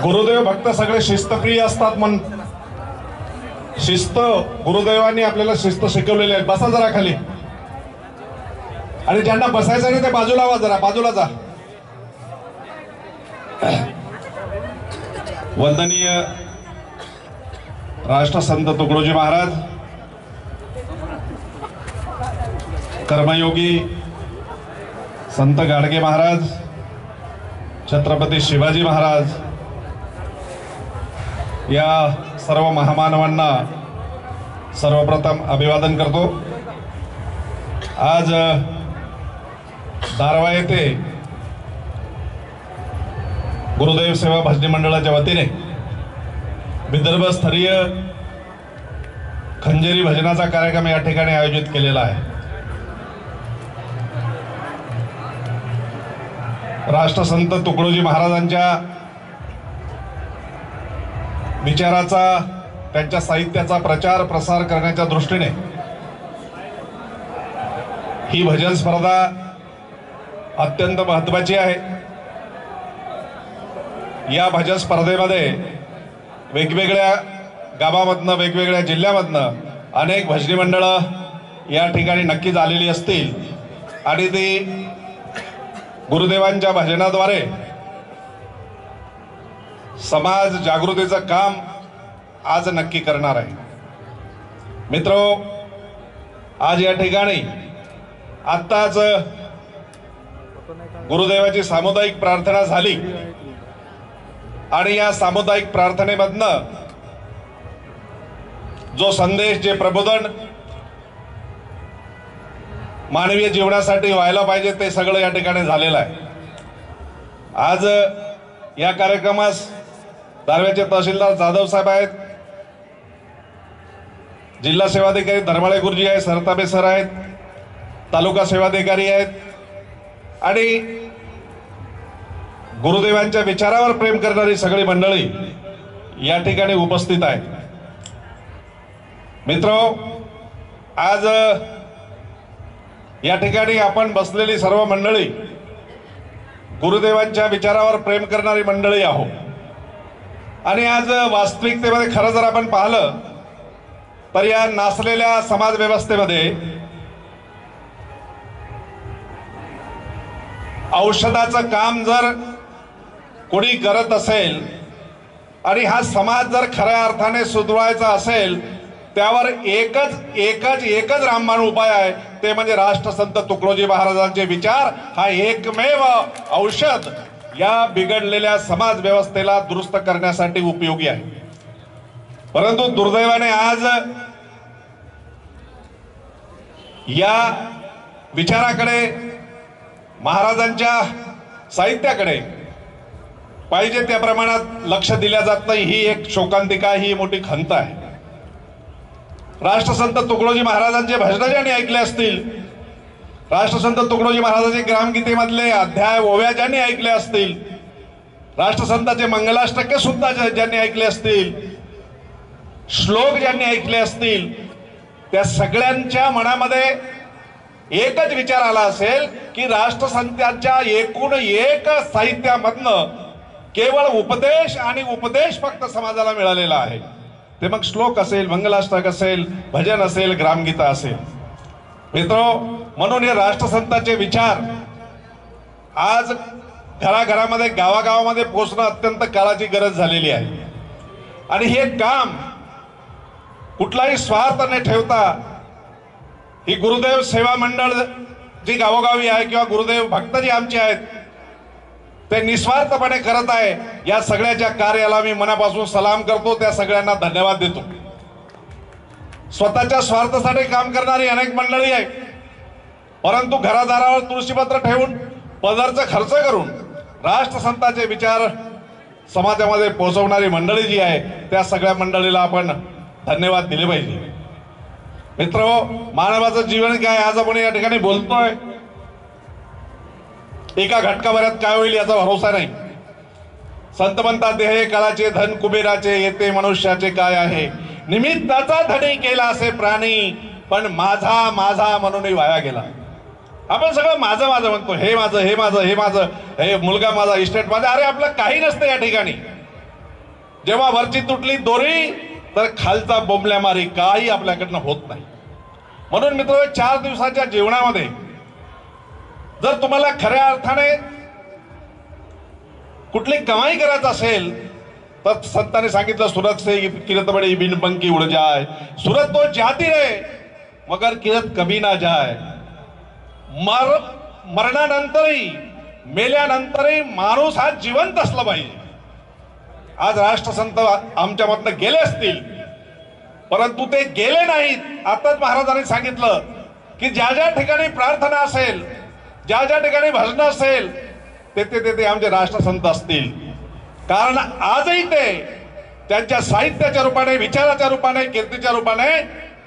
गुरुदेव भक्त सगळे शिस्तप्रिय असतात म्हण शिस्त गुरुदेवांनी आपल्याला शिस्त शिकवलेली आहे। बसा जरा खाली आणि ज्यांना बसायचं नाही ते बाजूला वा, जरा बाजूला जा। वंदनीय राष्ट्रसंत तुकडोजी महाराज, कर्मयोगी संत गाडगे महाराज, छत्रपती शिवाजी महाराज या सर्व महामानवांना सर्वप्रथम अभिवादन करतो। आज दारवा येथे गुरुदेव सेवा भजनी मंडळाच्या वतीने विदर्भ स्तरीय खंजेरी भजनाचा कार्यक्रम या ठिकाणी आयोजित केलेला आहे। राष्ट्रसंत तुकडोजी महाराजांच्या विचाराचा, त्यांच्या साहित्याचा प्रचार प्रसार करण्याच्या दृष्टीने ही भजन स्पर्धा अत्यंत महत्त्वाची आहे। या भजन स्पर्धेमध्ये वेगवेगळ्या गावामधनं, वेगवेगळ्या जिल्ह्यामधनं अनेक भजनी मंडळं या ठिकाणी नक्कीच आलेली असतील आणि ती गुरुदेवांच्या भजनाद्वारे समाज जागृतीचं काम आज नक्की करणार आहे। मित्रो, आज या ठिकाणी आत्ताच गुरुदेवाची सामुदायिक प्रार्थना झाली आणि या सामुदायिक प्रार्थनेमधनं जो संदेश, जे प्रबोधन मानवीय जीवनासाठी व्हायला पाहिजे ते सगळं या ठिकाणी झालेलं आहे। आज या कार्यक्रमास दारव्याचे तहसीलदार जाधव साहेब आहेत, जिल्हा सेवाधिकारी धर्माळे गुरुजी आहेत, सरताबे सर आहेत, तालुका सेवाधिकारी आहेत आणि गुरुदेवांच्या विचारावर प्रेम करणारी सगळी मंडळी या ठिकाणी उपस्थित आहेत। मित्रो, आज या ठिकाणी आपण बसलेली सर्व मंडळी गुरुदेवांच्या विचारावर प्रेम करणारी मंडळी आहोत आणि आज वास्तविकतेमध्ये खरं जर आपण पाहिलं तर या नासलेल्या समाज व्यवस्थेमध्ये औषधाचं काम जर कोणी करत असेल आणि हा समाज जर खऱ्या अर्थाने सुधरवायचा असेल त्यावर एकच रामबाण उपाय आहे, ते म्हणजे राष्ट्रसंत तुकडोजी महाराजांचे विचार हा एकमेव औषध या बिघडलेल्या समाज व्यवस्थेला दुरुस्त करण्यासाठी उपयोगी आहे। परंतु दुर्दैवाने आज या विचाराकडे, महाराजांच्या साहित्याकडे पाहिजे त्या प्रमाणात लक्ष दिल्या जात नाही। ही एक शोकांतिका, ही मोठी खंत आहे। राष्ट्रसंत तुकडोजी महाराजांचे भजन ज्यांनी ऐकले असतील, राष्ट्रसंत तुकडोजी महाराजांचे ग्रामगीतेमधले अध्याय ओव्या ज्यांनी ऐकले असतील, राष्ट्रसंतांचे मंगलाष्टके सुद्धा ज्यांनी ऐकले असतील, श्लोक ज्यांनी ऐकले असतील, त्या सगळ्यांच्या मनामध्ये एकच विचार आला असेल की राष्ट्रसंतांच्या एकूण एक साहित्यामधनं केवळ उपदेश आणि उपदेश फक्त समाजाला मिळालेला आहे। ते मग श्लोक असेल, मंगलाष्टक असेल, भजन असेल, ग्रामगीता असेल। मित्रो, म्हणून हे राष्ट्रसंतांचे विचार आज घराघरामध्ये, गावागावामध्ये पोहोचणं अत्यंत काळाची गरज झालेली आहे आणि हे काम कुठलाही स्वार्थ न ठेवता ही गुरुदेव सेवा मंडळ जी गावोगावी आहे किंवा गुरुदेव भक्त जी आमचे आहेत ते निस्वार्थपणे करत आहे। या सगळ्याच्या कार्याला मी मनापासून सलाम करतो, त्या सगळ्यांना धन्यवाद देतो। स्वतःच्या स्वार्थासाठी काम करणारी अनेक मंडळी आहे, परंतु घरादारावर तुळशीपत्र ठेवून पदरचा खर्च करून राष्ट्रसंतांचे विचार समाजामध्ये पोहोचवणारी मंडळी जी आहे त्या सगळ्या मंडळीला आपण धन्यवाद दिले पाहिजे। मित्रो, मानवाचं जीवन काय आज आपण या ठिकाणी बोलतोय, एका घटकाभरात काय होईल याचा भरोसा नाही। संत म्हणतात, देह काळाचे धन कुबेराचे, येते मनुष्याचे काय आहे, निमित्ताचा धनी केला असे प्राणी, पण माझा माझा म्हणून वाया गेला। आपण सगळं माझं माझं म्हणतो, हे माझं, हे माझं, हे माझं, हे मुलगा माझा, इस्टेट माझा। अरे आपलं काही नसतं या ठिकाणी। जेव्हा वरची तुटली दोरी तर खालचा बोंबल्या मारी काही आपल्याकडनं होत नाही. म्हणून मित्र 4 दिवसाच्या जीवनामध्ये जर तुम्हाला खऱ्या अर्थाने कुठली कमाई करायचं असेल तर संतांनी सांगितलं सूरत से किरत बड़ी बिन पंखी उड़ जाए, सूरत तो जाती रहे मगर किरत कभी ना जाए. मरणानंतरही मेल्यानंतरही माणूस हा जिवंत असला पाहिजे. आज राष्ट्रसंत आमच्या मधनं गेले असतील परंतु ते गेले नाहीत. आताच महाराजांनी सांगितलं की ज्या ज्या ठिकाणी प्रार्थना असेल, ज्या ज्या ठिकाणी भजन असेल तेथे तेथे आमचे राष्ट्रसंत असतील. कारण आजही ते त्यांच्या साहित्याच्या रूपाने, विचाराच्या रूपाने, कीर्तीच्या रूपाने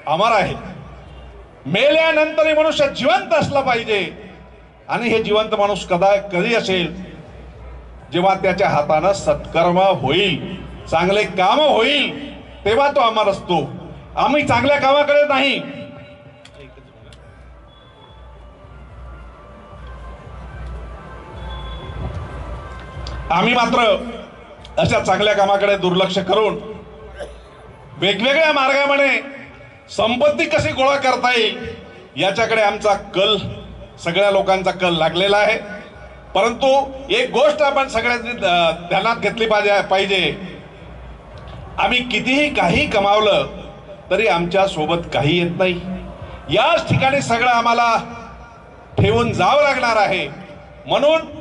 अमर आहेत. मेल्यानंतरही मनुष्य जिवंत असला पाहिजे. आणि हे जिवंत माणूस कधी असेल जेव्हा त्याच्या हातानं सत्कर्म होईल, चांगले काम होईल, तेव्हा तो अमर असतो. आम्ही चांगल्या कामाकडे नाही, आम्ही मात्र अशा चांगल्या कामाकडे दुर्लक्ष करून वेगवेगळ्या मार्गाने संपत्ती कशी गोळा करता येईल याच्याकडे आमचा कल, सगळ्या लोकांचा कल लागलेला आहे. परंतु एक गोष्ट आपण सगळ्यांनी ध्यानात घेतली पाहिजे, आम्ही कितीही काही कमावलं तरी आमच्या सोबत काही येत नाही. याच ठिकाणी सगळं आम्हाला ठेवून जावं लागणार आहे. म्हणून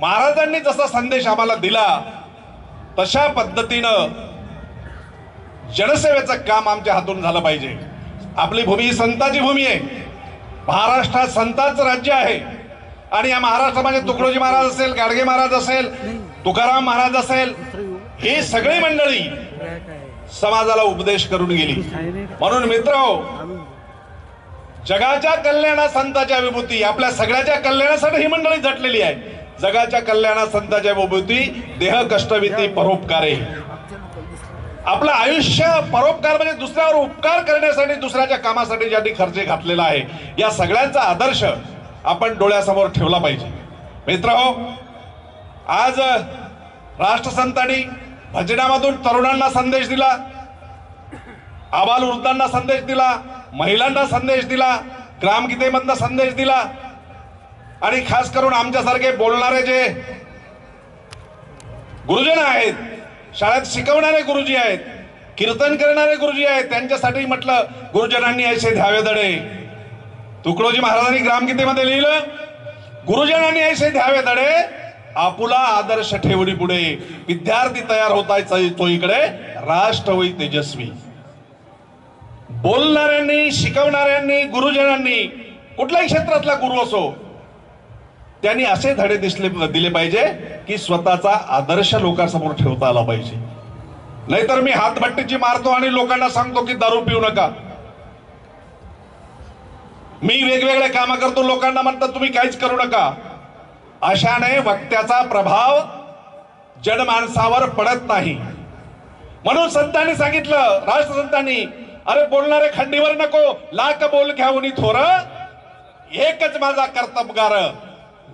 महाराजांनी जसा संदेश आम्हाला दिला तशा पद्धतीनं जनसेवेचं काम आमच्या हातून झालं पाहिजे. आपली भूमी ही संतांची भूमी आहे. महाराष्ट्रात संतांचं राज्य आहे. आणि या महाराष्ट्रामध्ये तुकडोजी महाराज असेल, गाडगे महाराज असेल, तुकाराम महाराज असेल, ही सगळी मंडळी समाजाला उपदेश करून गेली. म्हणून मित्रहो, जगाच्या कल्याणा संतांच्या विभूती, आपल्या सगळ्याच्या कल्याणासाठी ही मंडळी झटलेली आहे. जगाच्या कल्याणा संतांच्या विभूती, देह कष्टविती परोपकारे. आपलं आयुष्य परोपकार म्हणजे दुसऱ्यावर उपकार करण्यासाठी, दुसऱ्याच्या कामासाठी ज्यांनी खर्च घातलेला आहे, या सगळ्यांचा आदर्श आपण डोळ्यासमोर ठेवला पाहिजे. मित्रहो, आज राष्ट्रसंतांनी भजनामधून तरुणांना संदेश दिला, आबालवृद्धांना संदेश दिला, महिलांना संदेश दिला, ग्रामगीतेमधून संदेश दिला. आणि खास करून आमच्यासारखे बोलणारे जे गुरुजन आहेत, शाळेत शिकवणारे गुरुजी आहेत, कीर्तन करणारे गुरुजी आहेत, त्यांच्यासाठी म्हटलं गुरुजनांनी ऐसे ध्यावे दडे. तुकडोजी महाराजांनी ग्रामगीतेमध्ये लिहिलं, गुरुजनांनी ऐसे ध्यावे दडे, आपुला आदर्श ठेवणी पुढे. विद्यार्थी तयार होताय चोईकडे, राष्ट्र होई तेजस्वी. बोलणाऱ्यांनी, शिकवणाऱ्यांनी, गुरुजनांनी, कुठल्याही क्षेत्रातला गुरु असो, त्यांनी असे धडे दिले पाहिजे की स्वतःचा आदर्श लोकांसमोर ठेवता आला पाहिजे. नाहीतर मी हातभट्टीची मारतो आणि लोकांना सांगतो की दारू पिऊ नका, मी वेगवेगळे काम करतो, लोकांना म्हणतात तुम्ही काहीच करू नका. अशाने वक्त्याचा प्रभाव जनमानसावर पडत नाही. म्हणून संतांनी सांगितलं, राष्ट्रसंतांनी, अरे बोलणारे खंडीवर नको, लाख बोल घ्यावून थोर, एकच माझा कर्तबगार.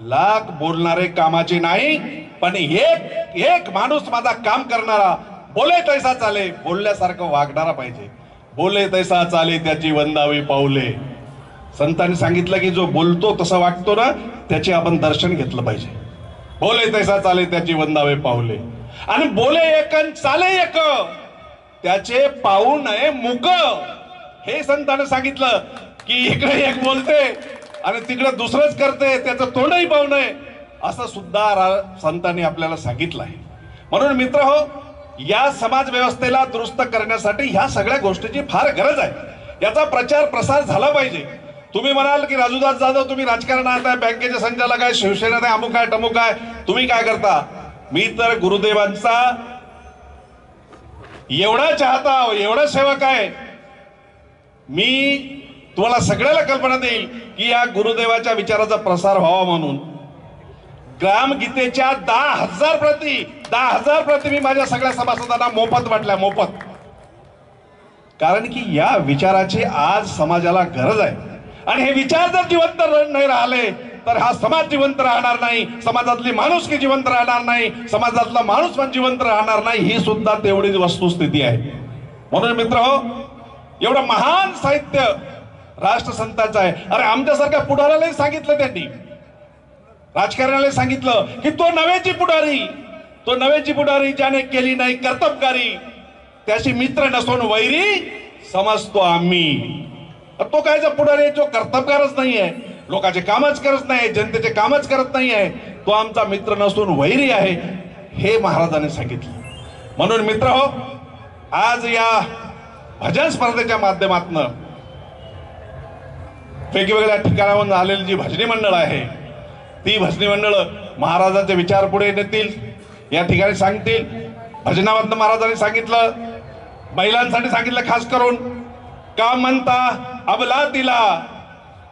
लाख बोलणारे कामाचे नाही, पण एक एक माणूस माझा काम करणारा, बोले तैसा चाले, बोलल्यासारखं वागणारा पाहिजे. बोले तैसा चाले त्याची वंदावी पाऊले. संतांनी सांगितलं की जो बोलतो तसं वागतो ना, त्याचे आपण दर्शन घेतलं पाहिजे. बोले तैसा चाले त्याची वंदावे पाऊले. आणि बोले एक चाले एक, त्याचे पाहू नये मुक. हे संतांनी सांगितलं की इकडे एक बोलते आणि तिकडे दुसरंच करते, त्याचं तोंडही पाहू नये, असं सुद्धा संतांनी आपल्याला सांगितलं आहे. म्हणून मित्र हो, या समाज व्यवस्थेला दुरुस्त करण्यासाठी ह्या सगळ्या गोष्टीची फार गरज आहे. याचा प्रचार प्रसार झाला पाहिजे. तुम्ही म्हणाल की राजूदास जाधव तुम्ही राजकारणात आहे, बँकेचे संचालक आहे, शिवसेनेत आहे, अमुक आहे, टमुक आहे, तुम्ही काय करता? मी तर गुरुदेवांचा एवढा चाहता, एवढा सेवक आहे. मी तुम्हाला सगळ्याला कल्पना देईल की या गुरुदेवाच्या विचाराचा प्रसार व्हावा म्हणून ग्रामगीतेच्या 10,000 प्रती मी माझ्या सगळ्या सभासदांना मोफत वाटल्या, मोफत. कारण की या विचाराची आज समाजाला गरज आहे. आणि हे विचार जर जिवंत नाही राहिले तर हा समाज जिवंत राहणार नाही, समाजातली माणुसकी जिवंत राहणार नाही, समाजातला माणूस पण जिवंत राहणार नाही, ही सुद्धा तेवढीच वस्तुस्थिती आहे. म्हणून मित्रहो, एवढं महान साहित्य राष्ट्रसंताचं आहे. अरे आमच्यासारख्या पुढाऱ्यालाही सांगितलं, त्यांनी राजकारण्याला सांगितलं की तो नव्याची पुढारी ज्याने केली नाही कर्तबगारी, त्याची मित्र नसून वैरी समजतो आम्ही. तो कायचा पुढारी जो कर्तबगारच नाही आहे, लोकांचे कामच करत नाही, जनतेचे कामच करत नाही आहे, तो आमचा मित्र नसून वैरी आहे, हे महाराजांनी सांगितलं. म्हणून मित्रहो, आज या भजन स्पर्धेच्या माध्यमातून वेगवेगळ्या ठिकाणाहून आलेली जी भजनी मंडळ आहे, ती भजनी मंडळ महाराजांचे विचार पुढे नेतील, या ठिकाणी सांगतील. भजनामधनं महाराजांनी सांगितलं, महिलांसाठी सांगितलं खास करून, का म्हणता अबला तिला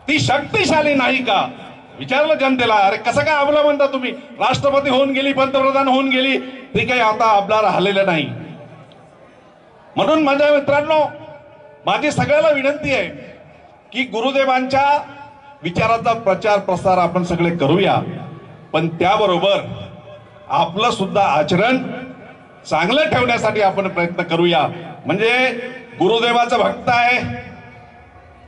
ती शक्तिशाली नाही का. विचारलं जनतेला, अरे कसं काय अबला म्हणता तुम्ही, राष्ट्रपती होऊन गेली, पंतप्रधान होऊन गेली, ती काही आता अबला राहिलेलं नाही. म्हणून माझ्या मित्रांनो, माझी सगळ्याला विनंती आहे की गुरुदेवांच्या विचाराचा प्रचार प्रसार आपण सगळे करूया, पण त्याबरोबर आपलं सुद्धा आचरण चांगलं ठेवण्यासाठी आपण प्रयत्न करूया. म्हणजे गुरुदेवाचा भक्त आहे,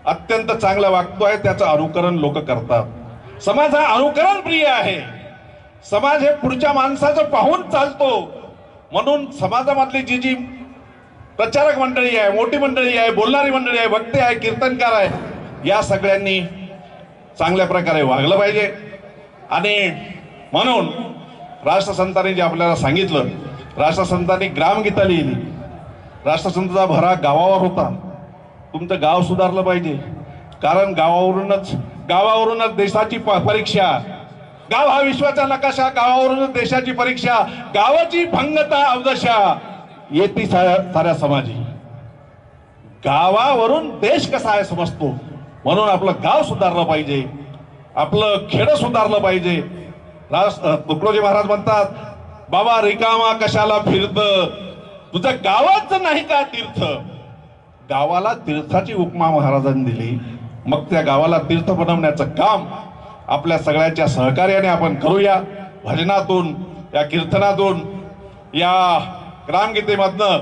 अत्यंत चांगला वागतोय, त्याचं अनुकरण लोक करतात. समाज हा अनुकरण प्रिय आहे, समाज हे पुढच्या माणसाचं पाहून चालतो. म्हणून समाजामधली जी जी प्रचारक मंडळी आहे, मोठी मंडळी आहे, बोलणारी मंडळी आहे, वक्ते आहे, कीर्तनकार आहे, या सगळ्यांनी चांगल्या प्रकारे वागलं पाहिजे. आणि म्हणून राष्ट्रसंतांनी जे आपल्याला सांगितलं, राष्ट्रसंतांनी ग्रामगीता लिहिली. राष्ट्रसंतांचा भरा गावावर होता. तुमचं गाव सुधारलं पाहिजे, कारण गावावरूनच देशाची परीक्षा. गाव हा विश्वाचा नकाशा, गावावरूनच देशाची परीक्षा. गावाची भंगता अवदशा येती साऱ्या समाजी. गावावरून देश कसा आहे समजतो. म्हणून आपलं गाव सुधारलं पाहिजे, आपलं खेडं सुधारलं पाहिजे. तुकडोजी महाराज म्हणतात, बाबा रिकामा कशाला फिरत, तुझं गावाच नाही का तीर्थ. गावाला तीर्थाची उपमा महाराजांनी दिली. मग त्या गावाला तीर्थ बनवण्याचं काम आपल्या सगळ्यांच्या सहकार्याने आपण करूया. भजनातून, या कीर्तनातून, या ग्रामगीतेमधनं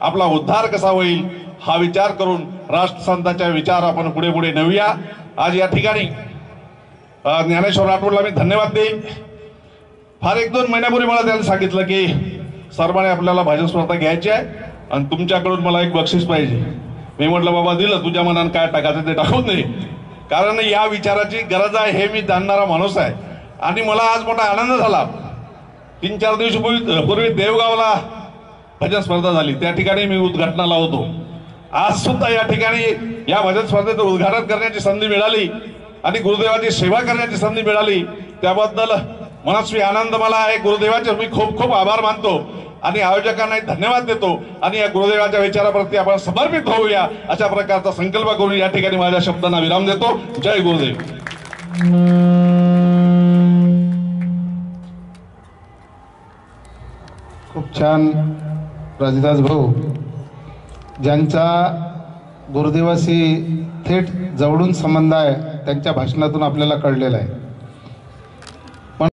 आपला उद्धार कसा होईल हा विचार करून राष्ट्रसंतांच्या विचार आपण पुढे पुढे नेऊया. आज या ठिकाणी ज्ञानेश्वर राठोडला मी धन्यवाद देईन. फार 1-2 महिन्यापूर्वी मला त्यांनी सांगितलं की सर्वांनी आपल्याला भजन स्पर्धा घ्यायची आहे आणि तुमच्याकडून मला एक बक्षीस पाहिजे. मी म्हटलं बाबा दिलं, तुझ्या मनात काय टाकायचं ते टाकून दे, कारण या विचाराची गरज आहे हे मी जाणणारा माणूस आहे. आणि मला आज मोठा आनंद झाला. 3-4 दिवसापूर्वी देवगावला भजन स्पर्धा झाली, त्या ठिकाणी मी उद्घाटनाला होतो. आज सुद्धा या ठिकाणी या भजन स्पर्धेचं उद्घाटन करण्याची संधी मिळाली आणि गुरुदेवाची सेवा करण्याची संधी मिळाली, त्याबद्दल मनस्वी आनंद मला आहे. गुरुदेवाचे मी खूप खूप आभार मानतो आणि आयोजकांनाही धन्यवाद देतो. आणि या गुरुदेवाच्या विचाराप्रती आपण समर्पित होऊया, अशा प्रकारचा संकल्प करून या ठिकाणी माझ्या शब्दांना विराम देतो. जय गुरुदेव. खूप छान राजदास भाऊ, ज्यांचा गुरुदेवाशी थेट जवळून संबंध आहे, त्यांच्या भाषणातून आपल्याला कळलेला आहे.